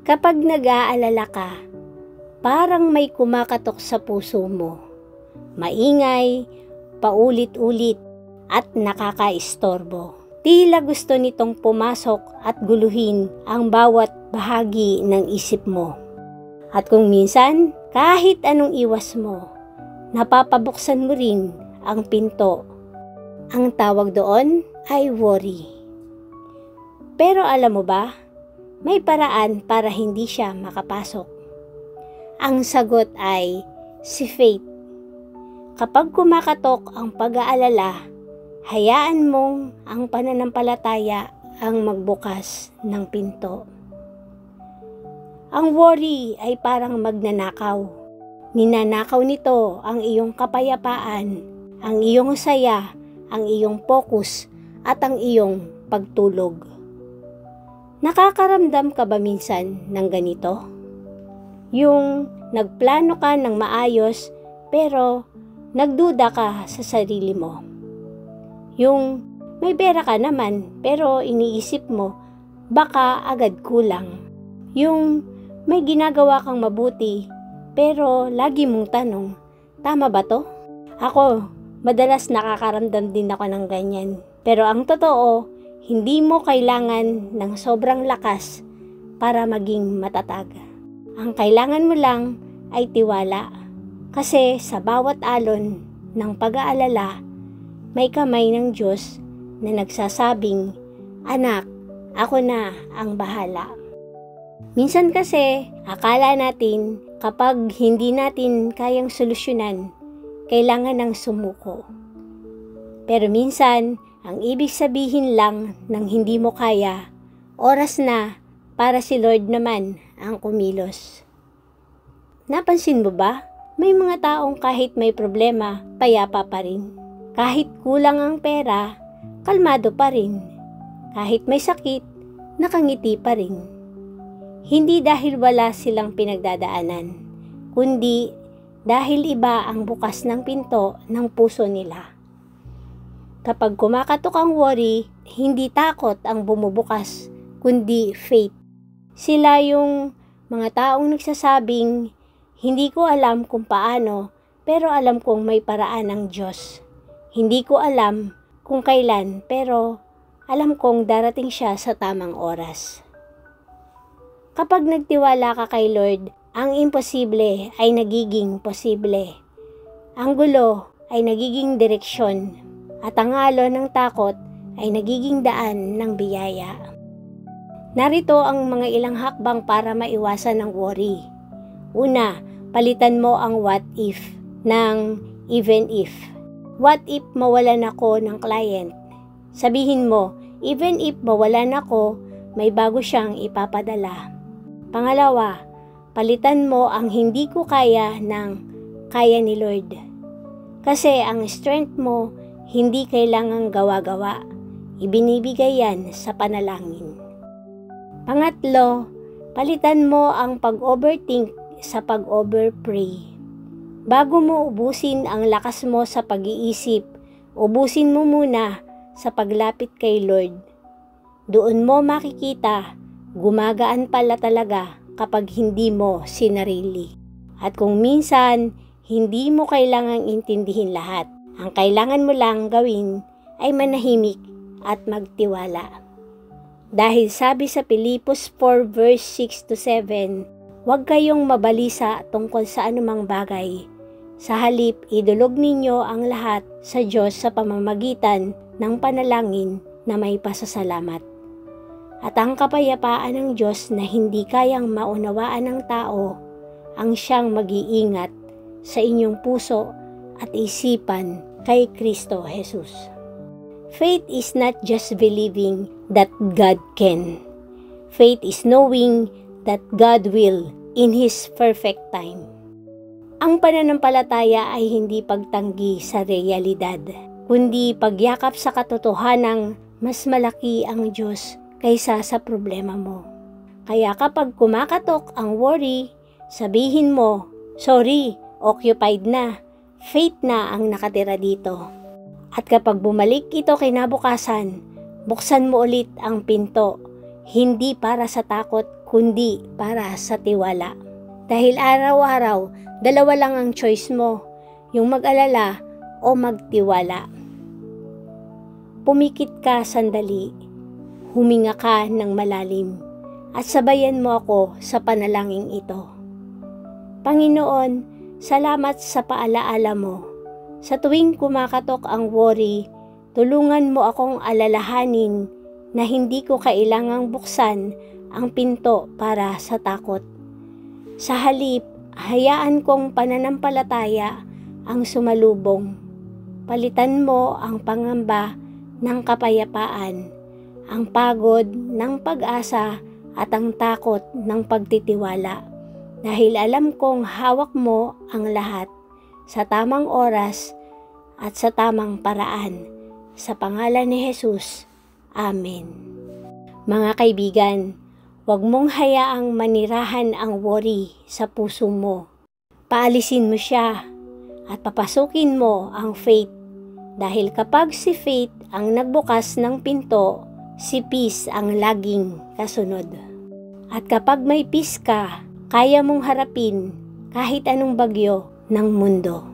Kapag nag-aalala ka, parang may kumakatok sa puso mo. Maingay, paulit-ulit, at nakakaistorbo. Tila gusto nitong pumasok at guluhin ang bawat bahagi ng isip mo. At kung minsan, kahit anong iwas mo, napapabuksan mo rin ang pinto. Ang tawag doon ay worry. Pero alam mo ba, may paraan para hindi siya makapasok. Ang sagot ay si faith. Kapag kumakatok ang pag-aalala, hayaan mong ang pananampalataya ang magbukas ng pinto. Ang worry ay parang magnanakaw. Ninanakaw nito ang iyong kapayapaan, ang iyong saya, ang iyong focus, at ang iyong pagtulog. Nakakaramdam ka ba minsan ng ganito? Yung nagplano ka ng maayos pero nagduda ka sa sarili mo. Yung may pera ka naman pero iniisip mo baka agad kulang. Yung may ginagawa kang mabuti pero lagi mong tanong, tama ba to? Ako, madalas nakakaramdam din ako ng ganyan. Pero ang totoo, hindi mo kailangan ng sobrang lakas para maging matatag. Ang kailangan mo lang ay tiwala. Kasi sa bawat alon ng pag-aalala, may kamay ng Diyos na nagsasabing, "Anak, ako na ang bahala." Minsan kasi, akala natin kapag hindi natin kayang solusyonan, kailangan ng sumuko. Pero minsan, ang ibig sabihin lang ng hindi mo kaya, oras na para si Lord naman ang kumilos. Napansin mo ba? May mga taong kahit may problema, payapa pa rin. Kahit kulang ang pera, kalmado pa rin. Kahit may sakit, nakangiti pa rin. Hindi dahil wala silang pinagdadaanan, kundi dahil iba ang bukas ng pinto ng puso nila. Kapag kumakatok ang worry, hindi takot ang bumubukas, kundi faith. Sila yung mga taong nagsasabing, "Hindi ko alam kung paano, pero alam kong may paraan ng Diyos. Hindi ko alam kung kailan, pero alam kong darating siya sa tamang oras." Kapag nagtiwala ka kay Lord, ang imposible ay nagiging posible. Ang gulo ay nagiging direksyon, at ang alon ng takot ay nagiging daan ng biyaya. Narito ang mga ilang hakbang para maiwasan ang worry. Una, palitan mo ang what if ng even if. What if mawalan ako ng client? Sabihin mo, even if mawalan ako, may bago siyang ipapadala. Pangalawa, palitan mo ang hindi ko kaya ng kaya ni Lord. Kasi ang strength mo, hindi kailangang gawa-gawa. Ibinibigay yan sa panalangin. Pangatlo, palitan mo ang pag-overthink sa pag-overpray. Bago mo ubusin ang lakas mo sa pag-iisip, ubusin mo muna sa paglapit kay Lord. Doon mo makikita, gumagaan pala talaga kapag hindi mo sinarili. At kung minsan, hindi mo kailangang intindihin lahat. Ang kailangan mo lang gawin ay manahimik at magtiwala. Dahil sabi sa Pilipos 4 verse 6-7, huwag kayong mabalisa tungkol sa anumang bagay. Sa halip, idulog ninyo ang lahat sa Diyos sa pamamagitan ng panalangin na may pasasalamat. At ang kapayapaan ng Diyos na hindi kayang maunawaan ng tao, ang siyang mag-iingat sa inyong puso at isipan kay Kristo Jesus. Faith is not just believing that God can. Faith is knowing that God will in His perfect time. Ang pananampalataya ay hindi pagtanggi sa realidad, kundi pagyakap sa katotohanang mas malaki ang Diyos kaysa sa problema mo. Kaya kapag kumakatok ang worry, sabihin mo, "Sorry, occupied na. Faith na ang nakatira dito." At kapag bumalik ito kinabukasan, buksan mo ulit ang pinto, hindi para sa takot kundi para sa tiwala. Dahil araw-araw, dalawa lang ang choice mo, yung mag-alala o magtiwala. Pumikit ka sandali, huminga ka ng malalim, at sabayan mo ako sa panalangin ito. Panginoon, salamat sa paalaala mo. Sa tuwing kumakatok ang worry, tulungan mo akong alalahanin na hindi ko kailangang buksan ang pinto para sa takot. Sa halip, hayaan kong pananampalataya ang sumalubong. Palitan mo ang pangamba ng kapayapaan, ang pagod ng pag-asa at ang takot ng pagtitiwala. Dahil alam kong hawak mo ang lahat sa tamang oras at sa tamang paraan. Sa pangalan ni Jesus, Amen. Mga kaibigan, huwag mong hayaang manirahan ang worry sa puso mo. Paalisin mo siya at papasukin mo ang faith. Dahil kapag si faith ang nagbukas ng pinto, si peace ang laging kasunod. At kapag may peace ka, kaya mong harapin kahit anong bagyo ng mundo.